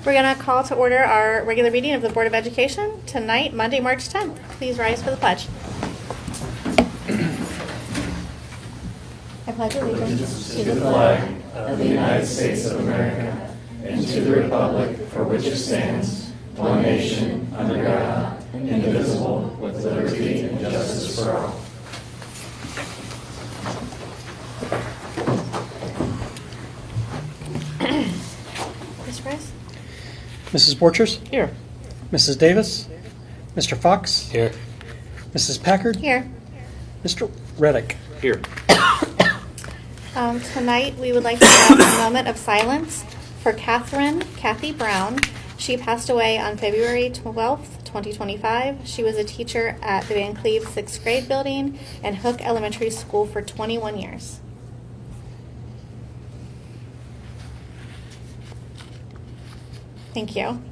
We're going to call to order our regular meeting of the Board of Education tonight, Monday, March 10th. Please rise for the pledge. I pledge allegiance to the flag of the United States of America and to the republic for which it stands, one nation, under God, indivisible, with liberty and justice for all. Mr. Price? Mrs. Borchers? Here. Mrs. Davis? Mr. Fox? Here. Mrs. Packard? Here. Mr. Reddick? Here. Tonight, we would like to have a moment of silence for Kathy Brown. She passed away on February 12th, 2025. She was a teacher at the Van Cleve 6th grade building and Hook Elementary School for 21 years. Thank you.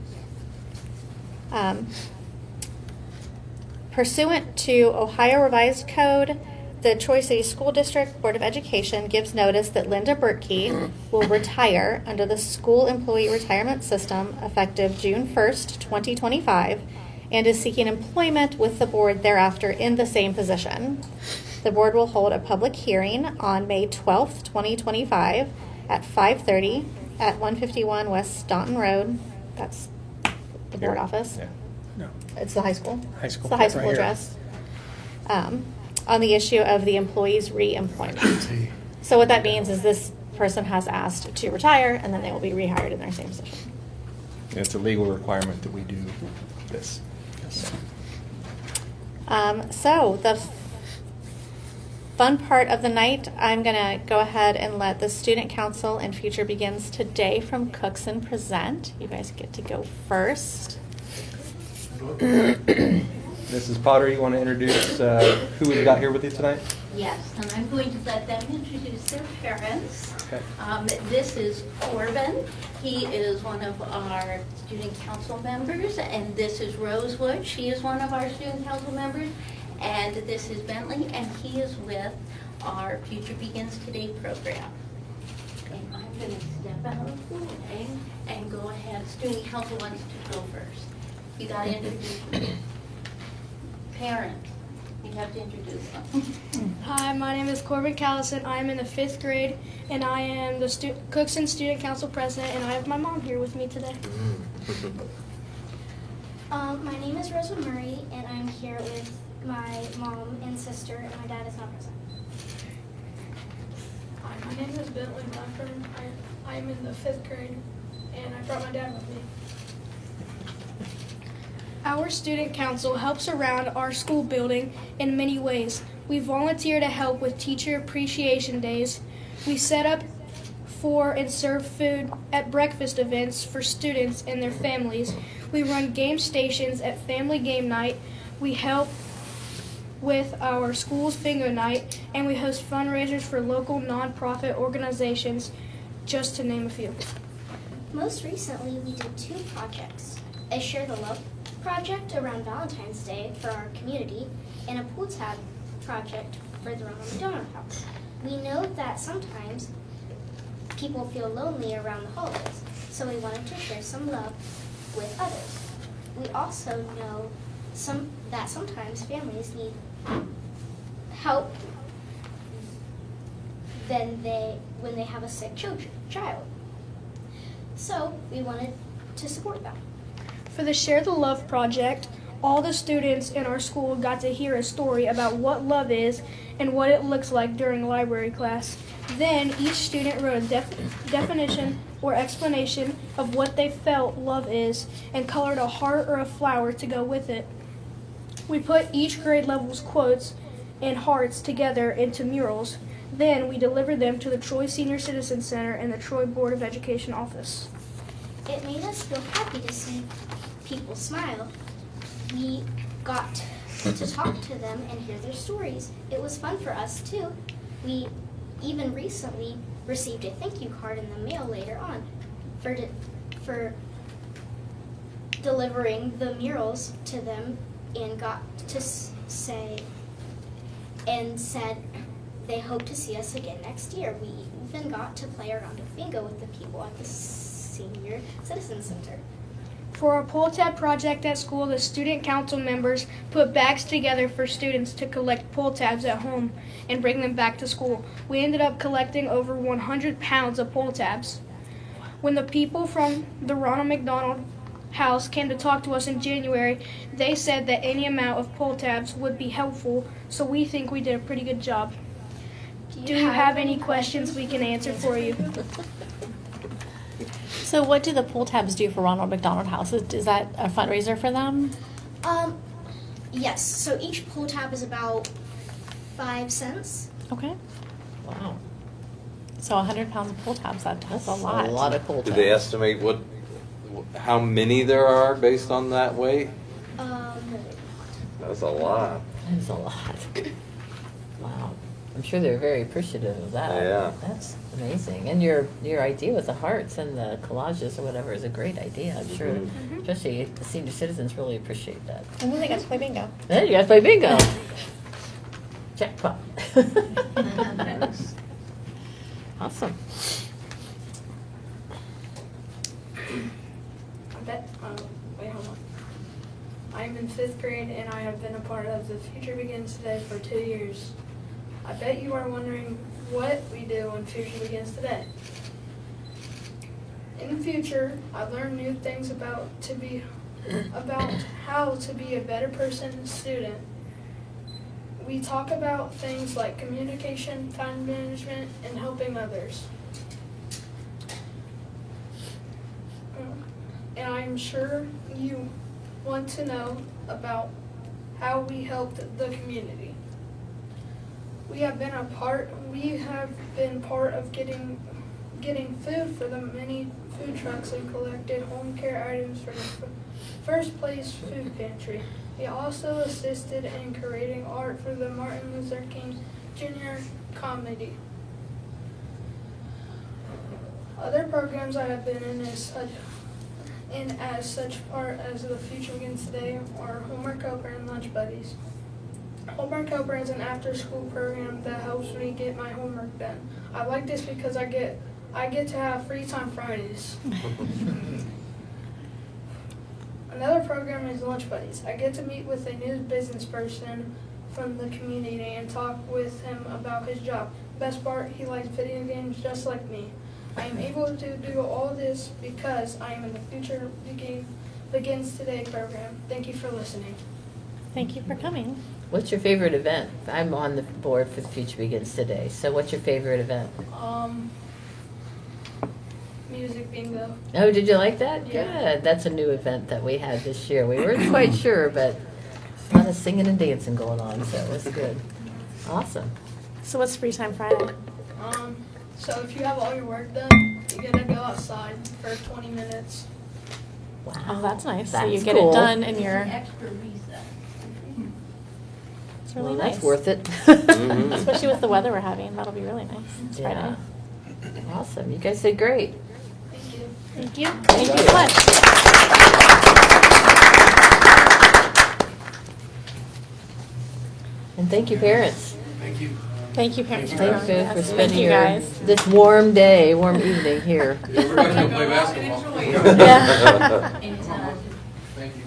Pursuant to Ohio Revised Code, the Troy City School District Board of Education gives notice that Linda Bertkey will retire under the School Employee Retirement System effective June 1st, 2025, and is seeking employment with the board thereafter in the same position. The board will hold a public hearing on May 12th, 2025 at 5:30 at 151 West Staunton Road. That's the board office. Yeah. No. It's the high school. High school. It's the high school Right here. address. On the issue of the employee's re-employment. So what that means is this person has asked to retire, and then they will be rehired in their same position. It's a legal requirement that we do this. So the fun part of the night, I'm going to go ahead and let the Student Council and Future Begins Today from Cookson present. You guys get to go first. Mrs. Potter, you want to introduce who we've got here with you tonight? Yes, and I'm going to let them introduce their parents. Okay. This is Corbin. He is one of our student council members, and this is Rosewood. She is one of our student council members, and this is Bentley, and he is with our Future Begins Today program. And I'm going to step out of the way and go ahead. Student council wants to go first. You got to introduce them. Parent, you have to introduce them. Hi, my name is Corbin Callison. I am in the 5th grade, and I am the Cookson Student Council President, and I have my mom here with me today. My name is Rosewood Murray, and I'm here with my mom and sister, and my dad is not present. Hi, my name is Bentley Blackburn. I am in the 5th grade, and I brought my dad with me. Our student council helps around our school building in many ways. We volunteer to help with teacher appreciation days. We set up for and serve food at breakfast events for students and their families. We run game stations at family game night. We help with our school's bingo night, and we host fundraisers for local nonprofit organizations, just to name a few. Most recently, we did 2 projects: a Share the Love project around Valentine's Day for our community, and a pool tab project for the Ronald McDonald House. We know that sometimes people feel lonely around the holidays, so we wanted to share some love with others. We also know that sometimes families need help when they have a sick child. So we wanted to support them. For the Share the Love project, all the students in our school got to hear a story about what love is and what it looks like during library class. Then each student wrote a definition or explanation of what they felt love is and colored a heart or a flower to go with it. We put each grade level's quotes and hearts together into murals. Then we delivered them to the Troy Senior Citizen Center and the Troy Board of Education office. It made us feel happy to see people smile. We got to talk to them and hear their stories. It was fun for us too. We even recently received a thank you card in the mail later on for delivering the murals to them, and got to say and said they hope to see us again next year. We even got to play around with bingo with the people at the Senior Citizen Center. For our pull tab project at school, the student council members put bags together for students to collect pull tabs at home and bring them back to school. We ended up collecting over 100 pounds of pull tabs. When the people from the Ronald McDonald House came to talk to us in January, they said that any amount of pull tabs would be helpful, so we think we did a pretty good job. Do you have any questions we can answer for you? So what do the pull tabs do for Ronald McDonald House? Is that a fundraiser for them? Yes, so each pull tab is about 5 cents. Okay. Wow. So 100 pounds of pull tabs, that's That's a lot. A lot of pull Did they tabs. estimate how many there are based on that weight? That's a lot. That's a lot. Wow. I'm sure they're very appreciative of that. Yeah. That's amazing. And your idea with the hearts and the collages or whatever is a great idea. I'm sure, especially the senior citizens really appreciate that. And then they got to play bingo. Then you guys play bingo. Jackpot. Awesome. Wait, hold on. I'm in 5th grade and I have been a part of the Future Begins Today for 2 years. I bet you are wondering what we do when Future Begins Today. In the future, I learned new things about how to be a better person and student. We talk about things like communication, time management, and helping others. And I'm sure you want to know about how we helped the community. We have been part of getting food for the many food trucks and collected home care items for the First Place Food Pantry. We also assisted in creating art for the Martin Luther King Jr. comedy. Other programs I have been in as such part as the Future Begins Today are Homework Helper and Lunch Buddies. Homework Helper is an after-school program that helps me get my homework done. I like this because I get to have free time Fridays. Another program is Lunch Buddies. I get to meet with a new business person from the community and talk with him about his job. Best part, he likes video games just like me. I am able to do all this because I am in the Future Begins Today program. Thank you for listening. Thank you for coming. What's your favorite event? I'm on the board for the Future Begins Today. So what's your favorite event? Music bingo. Oh, did you like that? Yeah. Good. That's a new event that we had this year. We weren't quite sure, but a lot of singing and dancing going on, so it was good. Awesome. So what's Free Time Friday? So if you have all your work done, you get to go outside for 20 minutes. Wow. Oh, that's nice. So That's you get cool. it done and you're, Extra recess. it's really Well, nice. that's worth it. Especially with the weather we're having. That'll be really nice. It's Yeah. Friday. Awesome. You guys did great. Thank you. Thank you. Thank you so much. And thank you, parents. Thank you, parents. Thank you for Thank spending you, guys. this warm evening here. We're going to go play basketball. Yeah. Anytime. Thank you.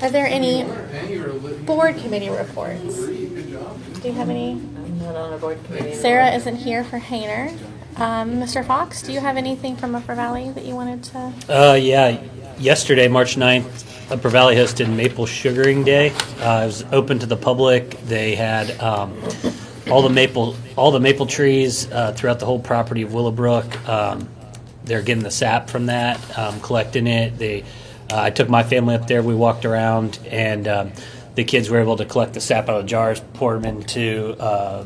Are there any And you're a living. board committee reports? Good job. Do you have any? I'm not on a board committee. Sarah isn't here for Hainer. Mr. Fox, do you have anything from Upper Valley that you wanted to? Yeah, yesterday, March 9th, Upper Valley hosted Maple Sugaring Day. It was open to the public. They had all the maple trees throughout the whole property of Willowbrook. They're getting the sap from that, collecting it. I took my family up there. We walked around, and the kids were able to collect the sap out of jars, pour them into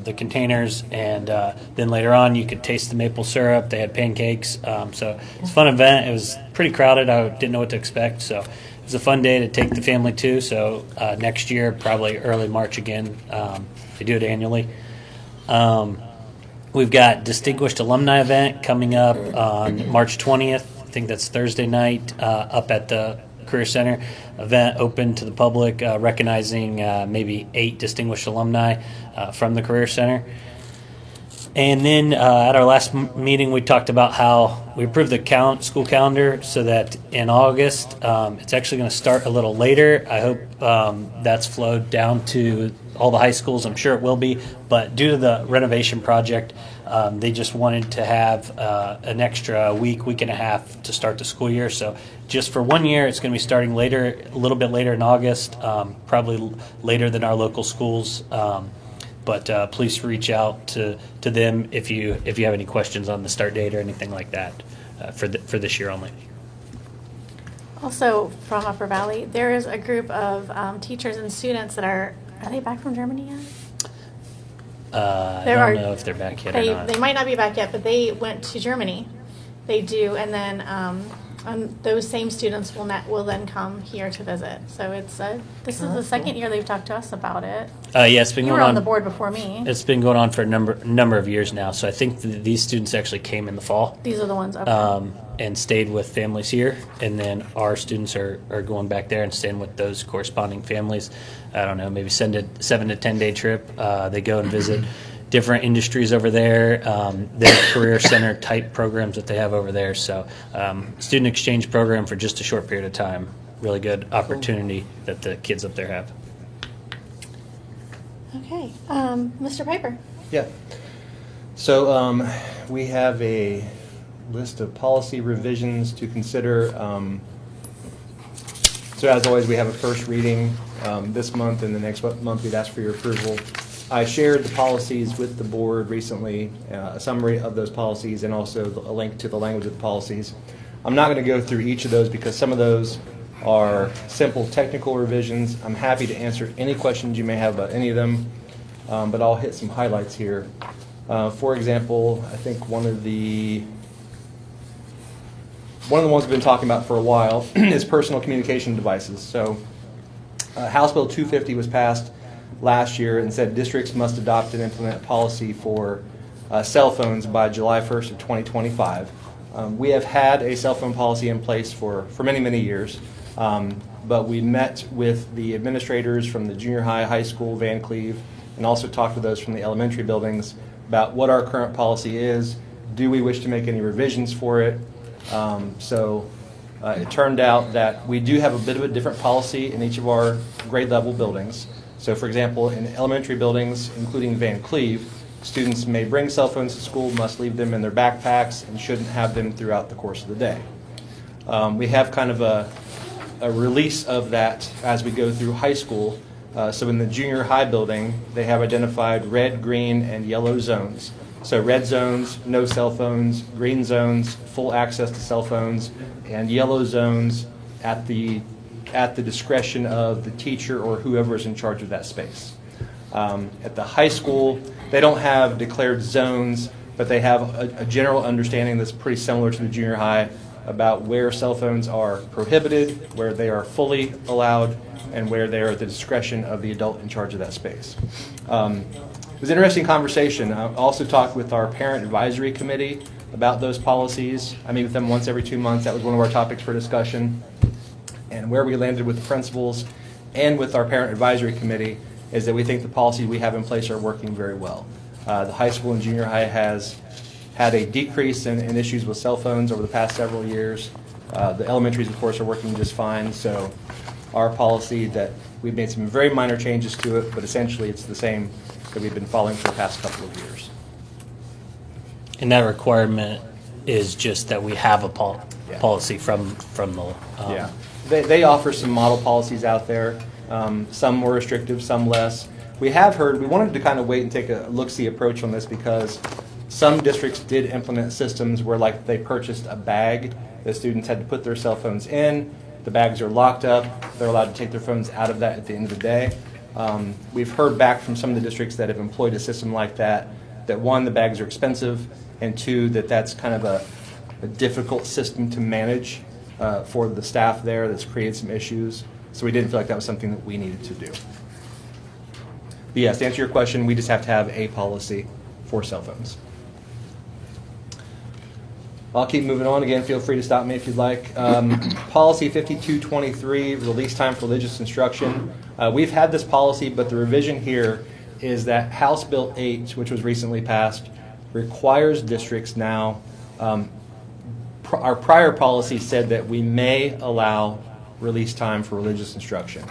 the containers, and then later on you could taste the maple syrup. They had pancakes. So it's a fun event. It was pretty crowded. I didn't know what to expect. So it was a fun day to take the family to. So next year, probably early March again. They do it annually. We've got Distinguished Alumni event coming up on March 20th. I think that's Thursday night up at the Career Center. Event open to the public, recognizing maybe 8 distinguished alumni from the Career Center. And then at our last meeting, we talked about how we approved the school calendar so that in August, it's actually going to start a little later. I hope that's flowed down to all the high schools. I'm sure it will be. But due to the renovation project, they just wanted to have an extra week and a half to start the school year. So just for 1 year, it's going to be starting later, a little bit later in August, probably later than our local schools. But please reach out to them if you have any questions on the start date or anything like that for this year only. Also, from Upper Valley, there is a group of teachers and students that are they back from Germany yet? I don't know if they're back yet or not. They might not be back yet, but they went to Germany. They do, and then those same students will then come here to visit. So this is the second year they've talked to us about it. Yeah, it's been You going were on. on the board before me. It's been going on for a number of years now. So I think these students actually came in the fall. These are the ones. Okay. And stayed with families here, and then our students are going back there and staying with those corresponding families. I don't know, maybe send a 7 to 10 day trip. They go and visit different industries over there. Their career center type programs that they have over there. So student exchange program for just a short period of time. Really good opportunity that the kids up there have. Okay, Mr. Piper. Yeah. So we have a list of policy revisions to consider. So as always, we have a first reading this month, and the next month we'd ask for your approval. I shared the policies with the board recently, a summary of those policies, and also a link to the language of the policies. I'm not going to go through each of those because some of those are simple technical revisions. I'm happy to answer any questions you may have about any of them, but I'll hit some highlights here. For example, I think one of the ones we've been talking about for a while is personal communication devices. So House Bill 250 was passed last year and said districts must adopt and implement a policy for cell phones by July 1st of 2025. We have had a cell phone policy in place for many, many years, but we met with the administrators from the junior high, high school, Van Cleve, and also talked to those from the elementary buildings about what our current policy is. Do we wish to make any revisions for it? So it turned out that we do have a bit of a different policy in each of our grade level buildings. So for example, in elementary buildings, including Van Cleve, students may bring cell phones to school, must leave them in their backpacks, and shouldn't have them throughout the course of the day. We have kind of a release of that as we go through high school. So in the junior high building, they have identified red, green, and yellow zones. So red zones, no cell phones; green zones, full access to cell phones; and yellow zones at the discretion of the teacher or whoever is in charge of that space. At the high school, they don't have declared zones, but they have a general understanding that's pretty similar to the junior high about where cell phones are prohibited, where they are fully allowed, and where they are at the discretion of the adult in charge of that space. It was an interesting conversation. I also talked with our parent advisory committee about those policies. I meet with them once every 2 months. That was one of our topics for discussion. And where we landed with the principals and with our parent advisory committee is that we think the policies we have in place are working very well. The high school and junior high has had a decrease in issues with cell phones over the past several years. The elementaries, of course, are working just fine. So our policy that we've made some very minor changes to it, but essentially it's the same that we've been following for the past couple of years. And that requirement is just that we have a policy from the. Yeah. They offer some model policies out there. Some more restrictive, some less. We wanted to kind of wait and take a look-see approach on this because some districts did implement systems where like they purchased a bag that students had to put their cell phones in. The bags are locked up. They're allowed to take their phones out of that at the end of the day. We've heard back from some of the districts that have employed a system like that, that one, the bags are expensive, and two, that that's kind of a difficult system to manage for the staff there. That's created some issues. So we didn't feel like that was something that we needed to do. But yes, to answer your question, we just have to have a policy for cell phones. I'll keep moving on. Again, feel free to stop me if you'd like. Policy 5223, release time for religious instruction. We've had this policy, but the revision here is that House Bill 8, which was recently passed, requires districts now, our prior policy said that we may allow release time for religious instruction.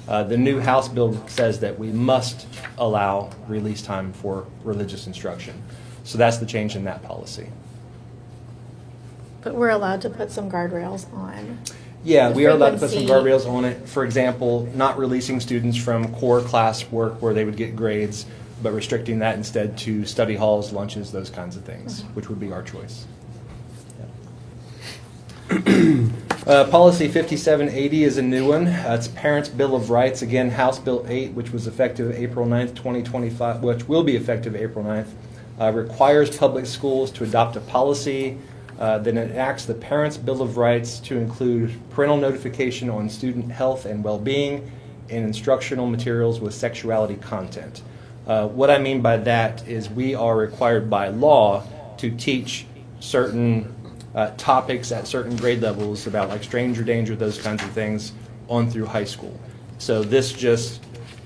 The new House bill says that we must allow release time for religious instruction. So that's the change in that policy. But we're allowed to put some guardrails on. Yeah, The we are allowed to put some frequency. guardrails on it. For example, not releasing students from core class work where they would get grades, but restricting that instead to study halls, lunches, those kinds of things, which would be our choice. Policy 5780 is a new one. It's Parents' Bill of Rights. Again, House Bill 8, which was effective April 9th, 2025, which will be effective April 9th, requires public schools to adopt a policy that enacts the Parents' Bill of Rights to include parental notification on student health and well-being and instructional materials with sexuality content. What I mean by that is we are required by law to teach certain topics at certain grade levels about like stranger danger, those kinds of things, on through high school. So this just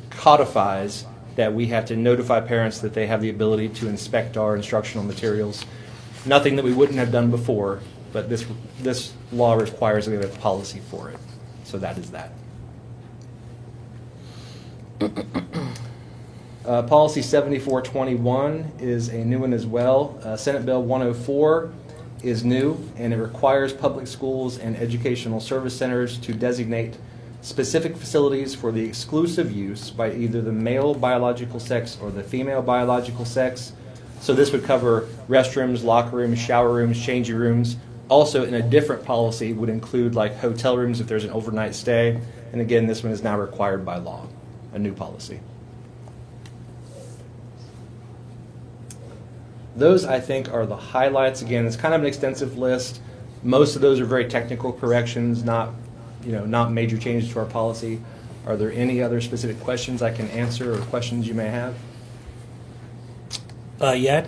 codifies that we have to notify parents that they have the ability to inspect our instructional materials. Nothing that we wouldn't have done before, but this law requires that we have a policy for it. So that is that. Policy 7421 is a new one as well. Senate Bill 104 is new, and it requires public schools and educational service centers to designate specific facilities for the exclusive use by either the male biological sex or the female biological sex. So this would cover restrooms, locker rooms, shower rooms, changing rooms. Also, in a different policy, would include like hotel rooms if there's an overnight stay. And again, this one is now required by law, a new policy. Those, I think, are the highlights. Again, it's kind of an extensive list. Most of those are very technical corrections, not major changes to our policy. Are there any other specific questions I can answer or questions you may have? Yeah,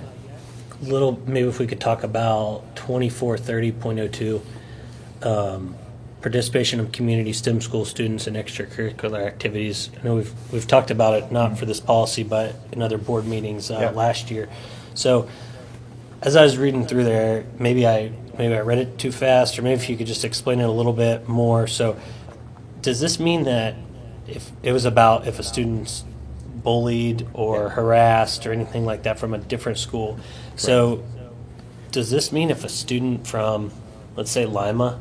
maybe if we could talk about 2430.02, participation of community STEM school students in extracurricular activities. I know we've talked about it, not for this policy, but in other board meetings last year. So as I was reading through there, maybe I read it too fast, or maybe if you could just explain it a little bit more. So does this mean that if it was about if a student's bullied or harassed or anything like that from a different school, so does this mean if a student from, let's say, Lima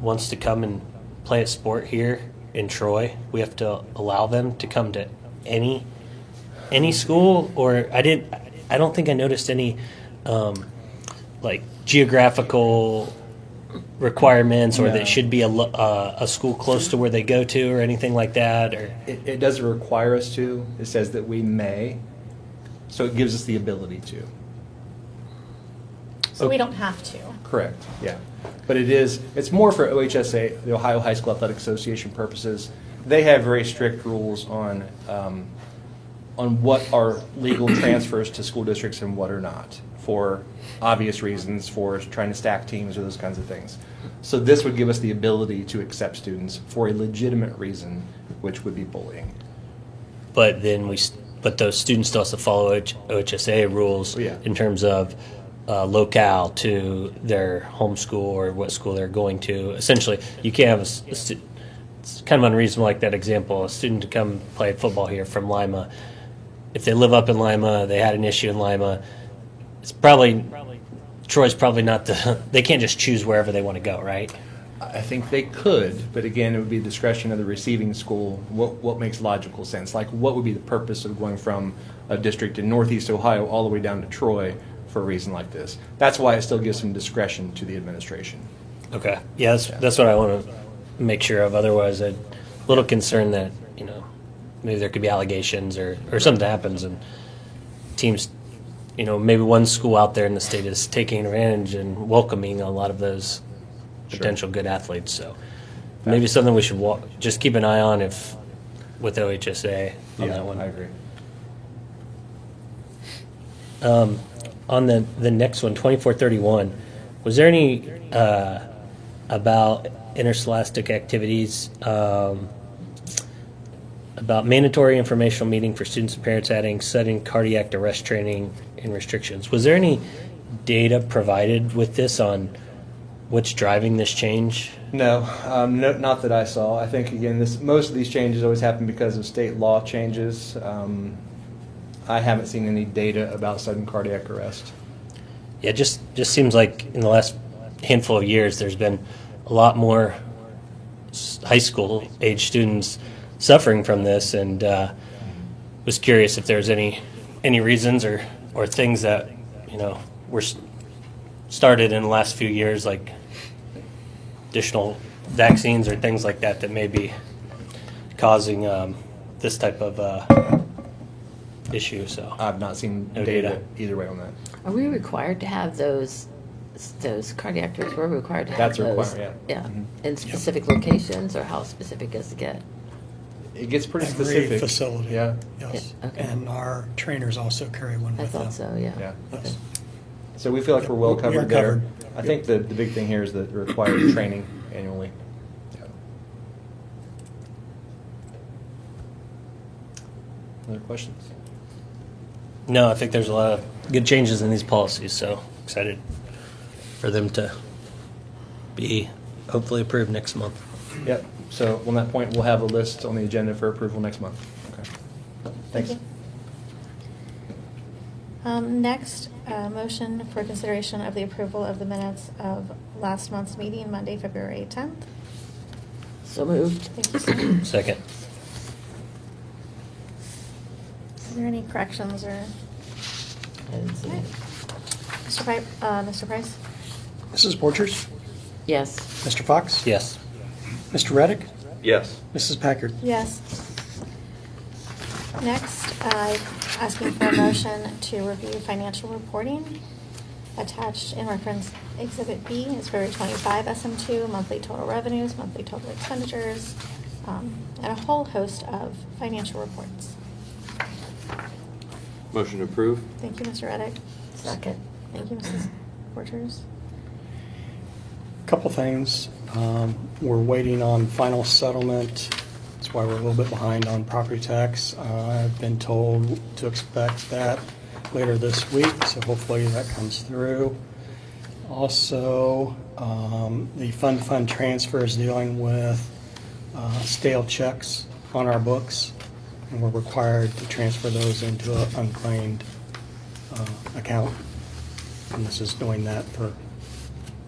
wants to come and play a sport here in Troy, we have to allow them to come to any school? Or I don't think I noticed any like geographical requirements, or that should be a school close to where they go to, or anything like that. Or it doesn't require us to. It says that we may, so it gives us the ability to. So we don't have to. Correct. Yeah, but it's more for OHSA, the Ohio High School Athletic Association purposes. They have very strict rules on what are legal transfers to school districts and what are not, for obvious reasons, for trying to stack teams or those kinds of things. So this would give us the ability to accept students for a legitimate reason, which would be bullying. but then but those students still have to follow OHSA rules in terms of locale to their home school or what school they're going to. Essentially, you can't have it's kind of unreasonable, like that example, a student to come play football here from Lima. If they live up in Lima, they had an issue in Lima, Troy's probably not they can't just choose wherever they want to go, right? I think they could, but again, it would be discretion of the receiving school. What makes logical sense? Like, what would be the purpose of going from a district in Northeast Ohio all the way down to Troy for a reason like this? That's why it still gives some discretion to the administration. Okay. Yeah, that's what I want to make sure of. Otherwise, I'm a little concerned that, maybe there could be allegations or something happens and teams, maybe one school out there in the state is taking advantage and welcoming a lot of those potential good athletes. So maybe something we should just keep an eye on with OHSA on that one. I agree. On the next one, 2431, was there any about interscholastic activities about mandatory informational meeting for students and parents, adding sudden cardiac arrest training and restrictions. Was there any data provided with this on what's driving this change? No, not that I saw. I think again, most of these changes always happen because of state law changes. I haven't seen any data about sudden cardiac arrest. Yeah, just seems like in the last handful of years, there's been a lot more high school age students suffering from this, and was curious if there's any reasons or things that were started in the last few years, like additional vaccines or things like that may be causing this type of issue. So I've not seen No data data. either way on that. Are we required to have those cardiac drills? We're required to have That's a those. requirement, Yeah. Mhm. In specific locations, or how specific does it get? It gets pretty Every specific. facility. Yeah. Yes. Yeah, okay. And our trainers also carry one I with them. thought so, yeah. Yeah. Okay. So we feel like we're well We are covered there. covered. I think the big thing here is the required training annually. Other questions? no, I think there's a lot of good changes in these policies. So excited for them to be hopefully approved next month. Yep. So on that point, we'll have a list on the agenda for approval next month. Okay. Thanks. Next, motion for consideration of the approval of the minutes of last month's meeting, Monday, February 10th. So moved. Thank you, Sam. Second. Is there any corrections or? I didn't see it. Mr. Price? Mrs. Borchers? Yes. Mr. Fox? Yes. Mr. Reddick? Yes. Mrs. Packard? Yes. Next, asking for a motion to review financial reporting. Attached in reference Exhibit B is February 25 SM2, monthly total revenues, monthly total expenditures, and a whole host of financial reports. Motion to approve? Thank you, Mr. Reddick. Second. Thank you, Mrs. Porters. Couple things. We're waiting on final settlement. That's why we're a little bit behind on property tax. I've been told to expect that later this week, so hopefully that comes through. Also, the fund transfer is dealing with stale checks on our books, and we're required to transfer those into an unclaimed account. And this is doing that for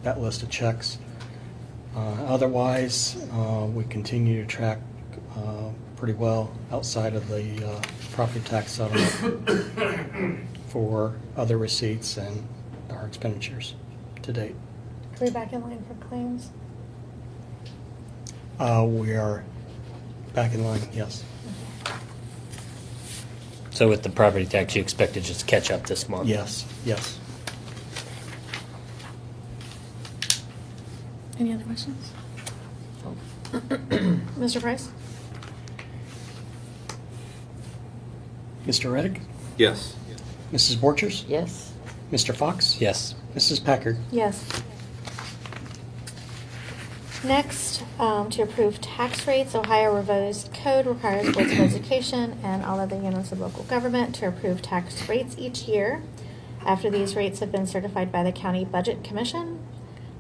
that list of checks. Otherwise, we continue to track pretty well outside of the property tax settlement for other receipts and our expenditures to date. Are we back in line for claims? We are back in line, yes. So with the property tax, you expect to just catch up this month? Yes, yes. Any other questions? Oh. Mr. Price? Mr. Reddick? Yes. Mrs. Borchers? Yes. Mr. Fox? Yes. Mrs. Packard? Yes. Next, to approve tax rates, Ohio Revised Code requires boards of education and all other units of local government to approve tax rates each year after these rates have been certified by the County Budget Commission.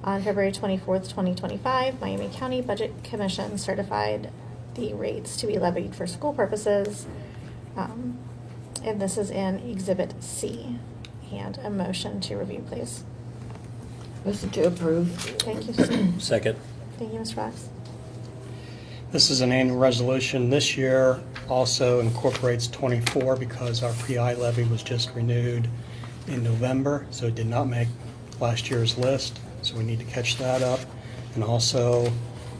On February 24th, 2025, Miami County Budget Commission certified the rates to be levied for school purposes, and this is in Exhibit C. And a motion to review, please. Motion to approve. Thank you, Susan. Second. Thank you, Mr. Fox. This is an annual resolution. This year also incorporates 24 because our PI levy was just renewed in November, so it did not make last year's list, so we need to catch that up. And also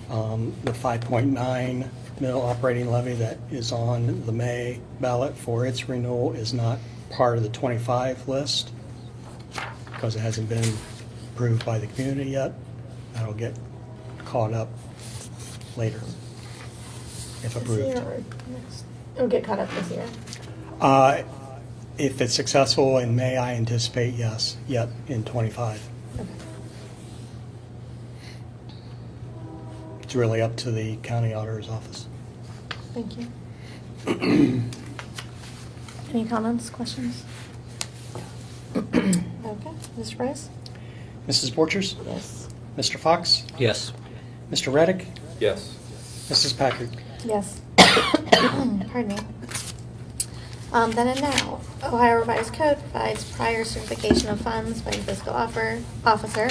the 5.9 mil operating levy that is on the May ballot for its renewal is not part of the 25 list because it hasn't been approved by the community yet. That'll get caught up later, if This approved. year or next? It'll get caught up this year. If it's successful in May, I anticipate yes, yet in 25. Okay. It's really up to the county auditor's office. Thank you. Any comments, questions? Okay, Mr. Price? Mrs. Borchers? Yes. Mr. Fox? Yes. Mr. Reddick? Yes. Mrs. Packard? Yes. Pardon me. Then and now, Ohio Revised Code provides prior certification of funds by the fiscal officer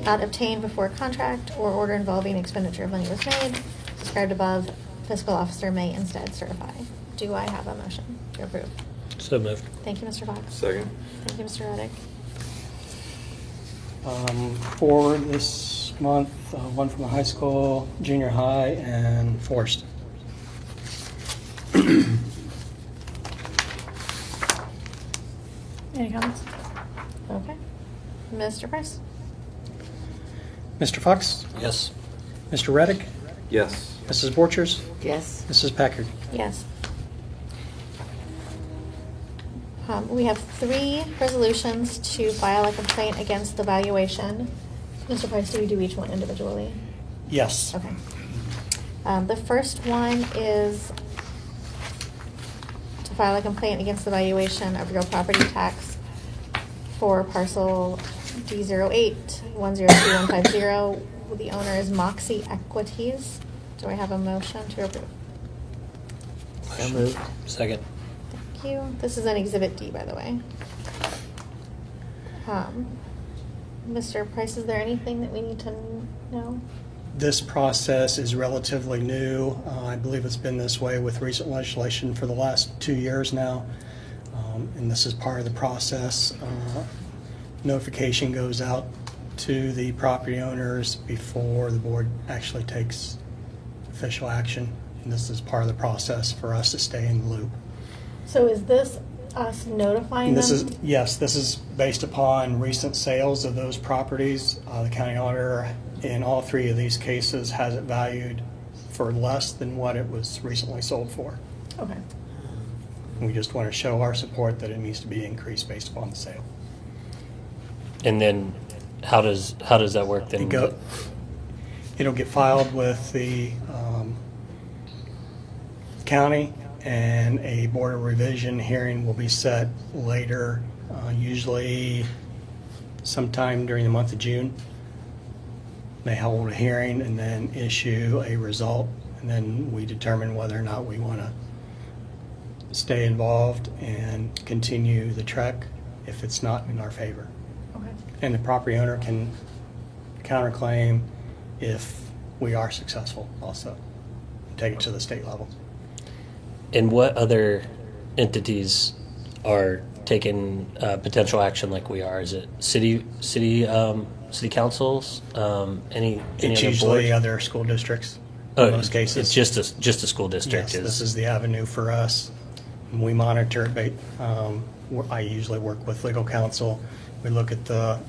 not obtained before contract or order involving expenditure of money was made. Described above, fiscal officer may instead certify. Do I have a motion to approve? So moved. Thank you, Mr. Fox. Second. Thank you, Mr. Reddick. For this month, one from the high school, junior high, and Forest. Any comments? Okay. Mr. Price? Mr. Fox? Yes. Mr. Reddick? Yes. Mrs. Borchers? Yes. Mrs. Packard? Yes. We have 3 resolutions to file a complaint against the valuation. Mr. Price, do we do each one individually? Yes. Okay. The first one is to file a complaint against the valuation of real property tax for parcel D08102150. The owner is Moxie Equities. Do I have a motion to approve? So moved. Second. Thank you. This is an Exhibit D, by the way. Mr. Price, is there anything that we need to know? This process is relatively new. I believe it's been this way with recent legislation for the last 2 years now. And this is part of the process. Notification goes out to the property owners before the board actually takes official action. And this is part of the process for us to stay in the loop. So is this us notifying And them? this is, yes, this is based upon recent sales of those properties. The county auditor in all 3 of these cases has it valued for less than what it was recently sold for. Okay. We just want to show our support that it needs to be increased based upon the sale. And then how does that work then? It'll get filed with the county, and a board of revision hearing will be set later, usually sometime during the month of June. They hold a hearing and then issue a result, and then we determine whether or not we want to stay involved and continue the trek if it's not in our favor. Okay. And the property owner can counterclaim if we are successful also. Take it to the state level. And what other entities are taking potential action like we are? Is it city councils? Any It's other usually boards? other school districts Oh, in most cases. It's just a school district. Yes, this is the avenue for us. We monitor it. I usually work with legal counsel. We look at the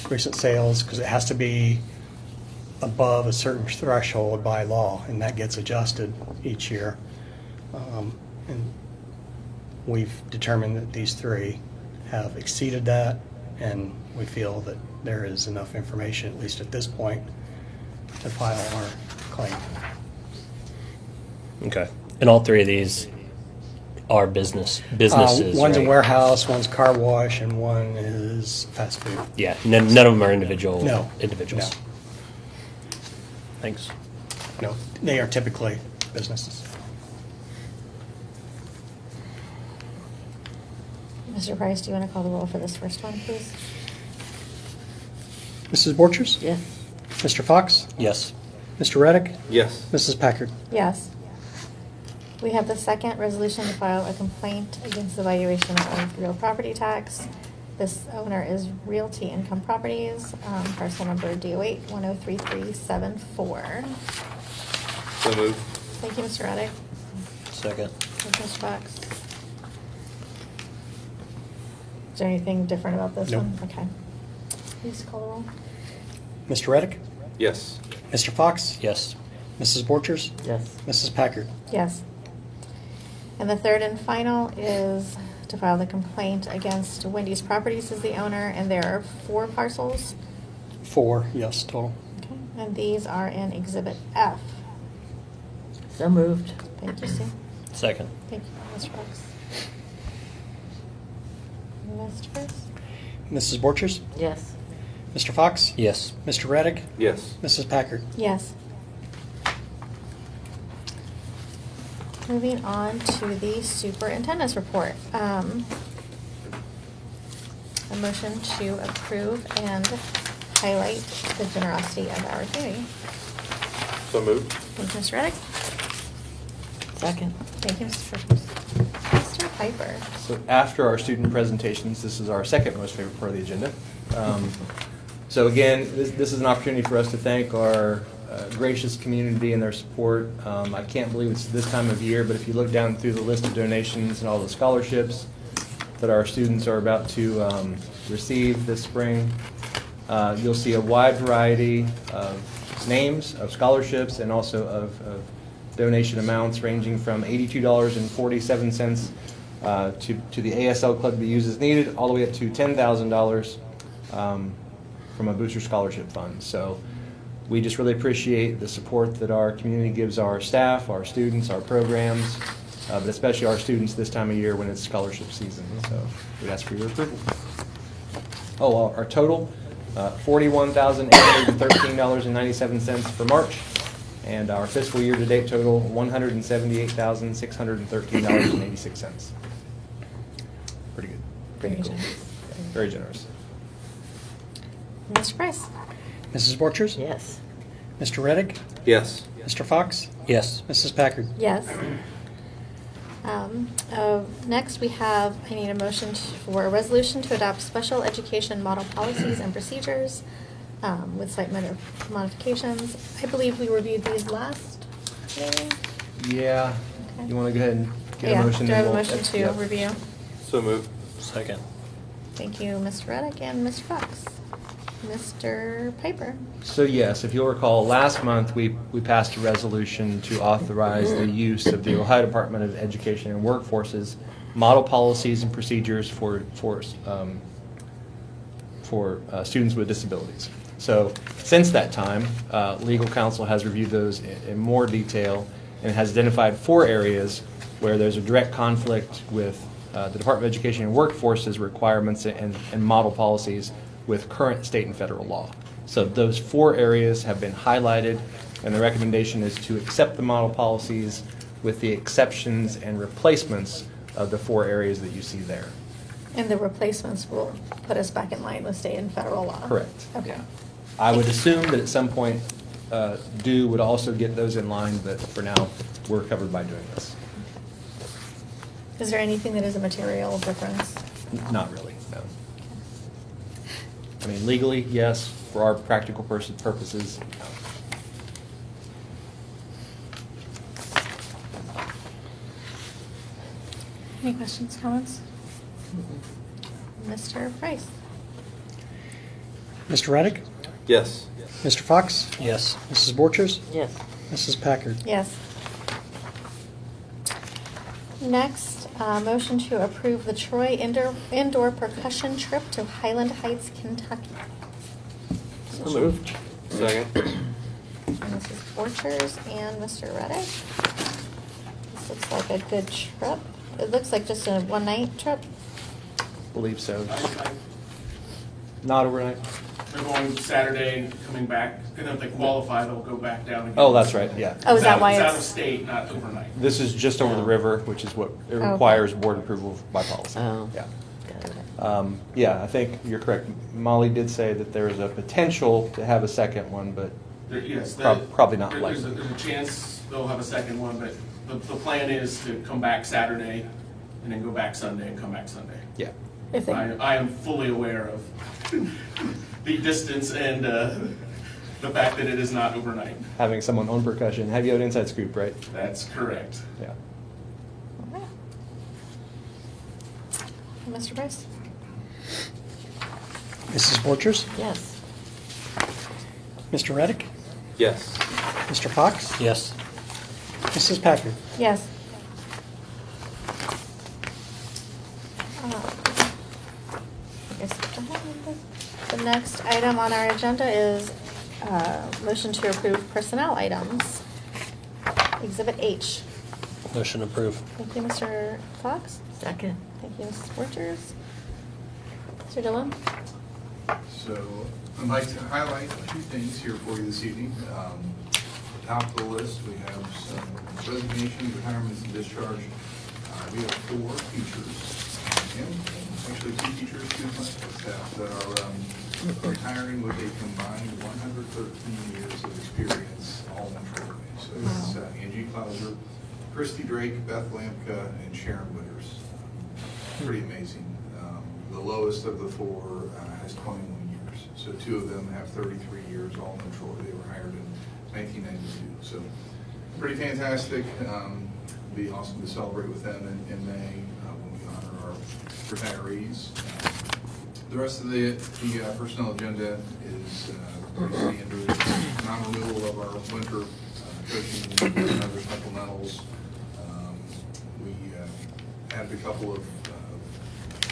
recent sales, because it has to be above a certain threshold by law, and that gets adjusted each year. And we've determined that these 3 have exceeded that, and we feel that there is enough information, at least at this point, to file our claim. Okay. And all 3 of these are businesses. One's a right? warehouse, one's car wash, and one is fast food. Yeah. None of them are individuals. No. Thanks. No, they are typically businesses. Mr. Price, do you want to call the roll for this first one, please? Mrs. Borchers? Yes. Mr. Fox? Yes. Mr. Reddick? Yes. Mrs. Packard? Yes. We have the second resolution to file a complaint against the valuation of real property tax. This owner is Realty Income Properties, parcel number D08103374. So moved. Thank you, Mr. Reddick. Second. Thank you, Mr. Fox. Is there anything different about this Nope. one? Okay. Please call the roll. Mr. Reddick? Yes. Mr. Fox? Yes. Mrs. Borchers? Yes. Mrs. Packard? Yes. And the third and final is to file the complaint against Wendy's Properties as the owner, and there are 4 parcels. 4, yes, total. Okay. And these are in Exhibit F. So moved. Thank you, Sue. Second. Thank you, Mr. Fox. Mr. Price? Mrs. Borchers? Yes. Mr. Fox? Yes. Mr. Reddick? Yes. Mrs. Packard? Yes. Moving on to the superintendent's report. A motion to approve and highlight the generosity of our community. So moved. Thank you, Mr. Reddick. Second. Thank you, Mr. Piper. So after our student presentations, this is our second most favorite part of the agenda. So again, this is an opportunity for us to thank our gracious community and their support. I can't believe it's this time of year, but if you look down through the list of donations and all the scholarships that our students are about to receive this spring, you'll see a wide variety of names, of scholarships, and also of donation amounts ranging from $82.47 to the ASL Club to be used as needed, all the way up to $10,000 from a booster scholarship fund. So we just really appreciate the support that our community gives our staff, our students, our programs, but especially our students this time of year when it's scholarship season. So we ask for your approval. Oh, our total, $41,813.97 for March, and our fiscal year-to-date total, $178,613.86. Pretty good. Very Cool. generous. Very generous. Mr. Price? Mrs. Borchers? Yes. Mr. Reddick? Yes. Mr. Fox? Yes. Mrs. Packard? Yes. Next, I need a motion for a resolution to adopt special education model policies and procedures with slight modifications. I believe we reviewed these last meeting. Yeah. Okay. You want to go ahead and get Yeah, a motion? do I have a and we'll- motion to Yep. review? So moved. Second. Thank you, Mr. Reddick and Mr. Fox. Mr. Piper? So yes, if you'll recall, last month we passed a resolution to authorize the use of the Ohio Department of Education and Workforce's model policies and procedures for students with disabilities. So since that time, legal counsel has reviewed those in more detail and has identified 4 areas where there's a direct conflict with the Department of Education and Workforce's requirements and model policies with current state and federal law. So those 4 areas have been highlighted, and the recommendation is to accept the model policies with the exceptions and replacements of the 4 areas that you see there. And the replacements will put us back in line with state and federal law? Correct. Okay. Yeah. I would assume that at some point, DO would also get those in line, but for now, we're covered by doing this. Is there anything that is a material difference? Not really, no. I mean, legally, yes. For our practical purposes, no. Any questions, comments? Mr. Price? Mr. Reddick? Yes. Mr. Fox? Yes. Mrs. Borchers? Yes. Mrs. Packard? Yes. Next, motion to approve the Troy indoor percussion trip to Highland Heights, Kentucky. So moved. Second. And Mrs. Borchers and Mr. Reddick. This looks like a good trip. It looks like just a one-night trip. Believe so. Not overnight. They're going Saturday and coming back, and if they qualify, they'll go back down again. Oh, that's right, yeah. Oh, is that why It's out of it's? state, not overnight. This is just over the river, which is what it Okay. requires board approval by policy. Oh. Yeah. Got it. Yeah, I think you're correct. Molly did say that there is a potential to have a second one, but Yes. probably not There's likely. there's a chance they'll have a second one, but the plan is to come back Saturday and then go back Sunday and come back Sunday. Yeah. If they, I am fully aware of the distance and the fact that it is not overnight. Having someone on percussion. Have you had inside scoop, right? That's correct. Yeah. Okay. Mr. Price? Mrs. Borchers? Yes. Mr. Reddick? Yes. Mr. Fox? Yes. Mrs. Packard? Yes. I guess the next item on our agenda is motion to approve personnel items. Exhibit H. Motion approved. Thank you, Mr. Fox. Second. Thank you, Mrs. Borchers. Mr. Dillon? So I'd like to highlight a few things here for you this evening. Top of the list, we have some resignations, retirements, and discharge. We have 4 teachers, and actually 2 teachers, 2 clinical staff that are retiring with a combined 113 years of experience, all mentoring. So it's Angie Klauser, Christy Drake, Beth Lampka, and Sharon Witters. Pretty amazing. The lowest of the 4 has 21 years. So 2 of them have 33 years, all in Troy. They were hired in 1992. So pretty fantastic. It'll be awesome to celebrate with them in May when we honor our retirees. The rest of the personnel agenda is pretty standard. Non-renewal of our winter coaching and other supplementals. We added a couple of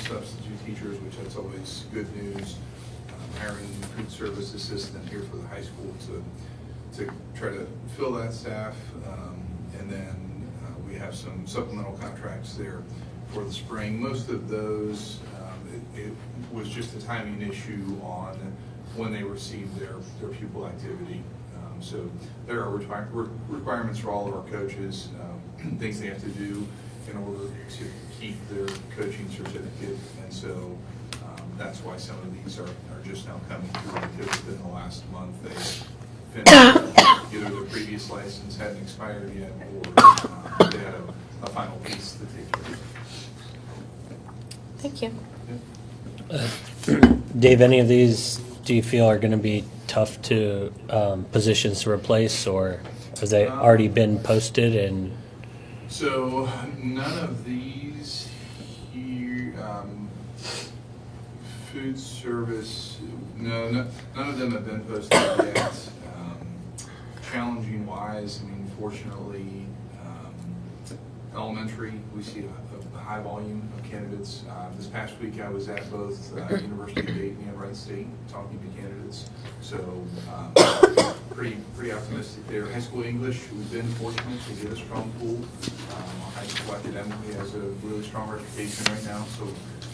substitute teachers, which that's always good news. Hiring food service assistant here for the high school to try to fill that staff. And then we have some supplemental contracts there for the spring. Most of those, it was just a timing issue on when they received their pupil activity. So there are requirements for all of our coaches, things they have to do in order to keep their coaching certificate. And so that's why some of these are just now coming through, because within the last month they finished either their previous license hadn't expired yet, or they had a final piece to take care of. Thank you. Dave, any of these do you feel are going to be tough to positions to replace, or have they already been posted? And so none of these here, food service, none of them have been posted yet. Challenging wise, I mean, fortunately, elementary, we see a high volume of candidates. This past week I was at both University of Dayton and Wright State talking to candidates. So pretty optimistic there. High school English, we've been fortunate to get a strong pool. Our high school academically has a really strong reputation right now. So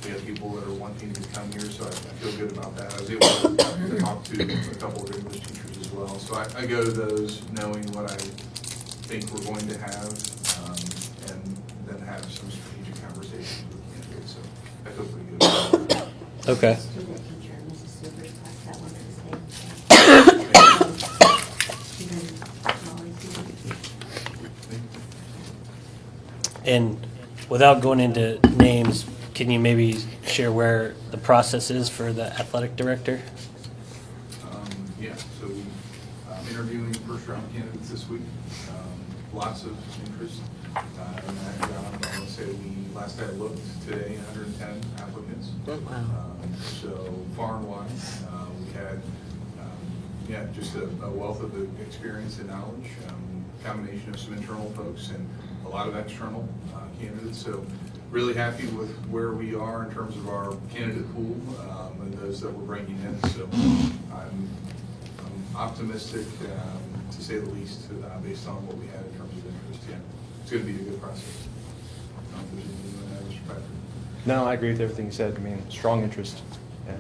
we have people that are wanting to come here, so I feel good about that. I was able to talk to a couple of English teachers as well. So I go to those knowing what I think we're going to have, and then have some strategic conversations with candidates. So I feel pretty good about that. okay. Student teacher, Mrs. Silver's class, that one is And without going into names, can you maybe share where the process is for the athletic director? Yeah, so interviewing first round candidates this week. Lots of interest in that job. I would say last I looked today, 110 applicants. Wow. So far and wide, we had just a wealth of experience and knowledge, combination of some internal folks and a lot of external candidates. So really happy with where we are in terms of our candidate pool and those that we're bringing in. So I'm optimistic, to say the least, based on what we had in terms of interest. Yeah, it's going to be a good process. I don't know if there's anything you want to add, Mr. Patrick. No, I agree with everything you said. I mean, strong interest,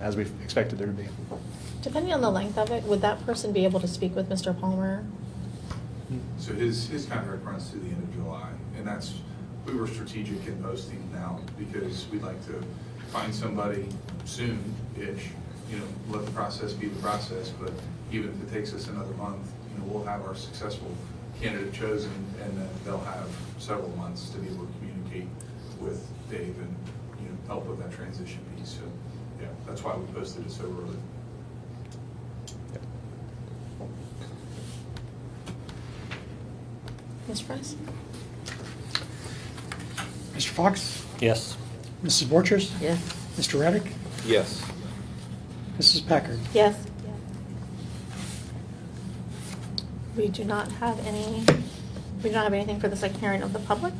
as we expected there to be. Depending on the length of it, would that person be able to speak with Mr. Palmer? So his contract runs through the end of July, and we were strategic in posting now because we'd like to find somebody soon-ish, let the process be the process, but even if it takes us another month, we'll have our successful candidate chosen, and then they'll have several months to be able to communicate with Dave and, help with that transition piece. So, yeah, that's why we posted it so early. Mr. Price? Mr. Fox? Yes. Mrs. Borchers? Yes. Mr. Reddick? Yes. Mrs. Packard? Yes. We do not have anything for the second hearing of the public.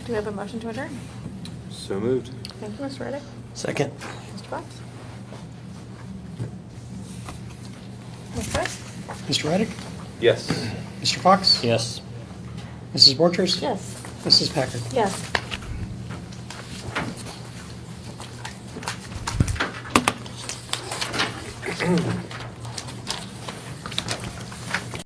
Do we have a motion to adjourn? So moved. Thank you, Mr. Reddick. Second. Mr. Fox? Ms. Price? Mr. Reddick? Yes. Mr. Fox? Yes. Mrs. Borchers? Yes. Mrs. Packard? Yes.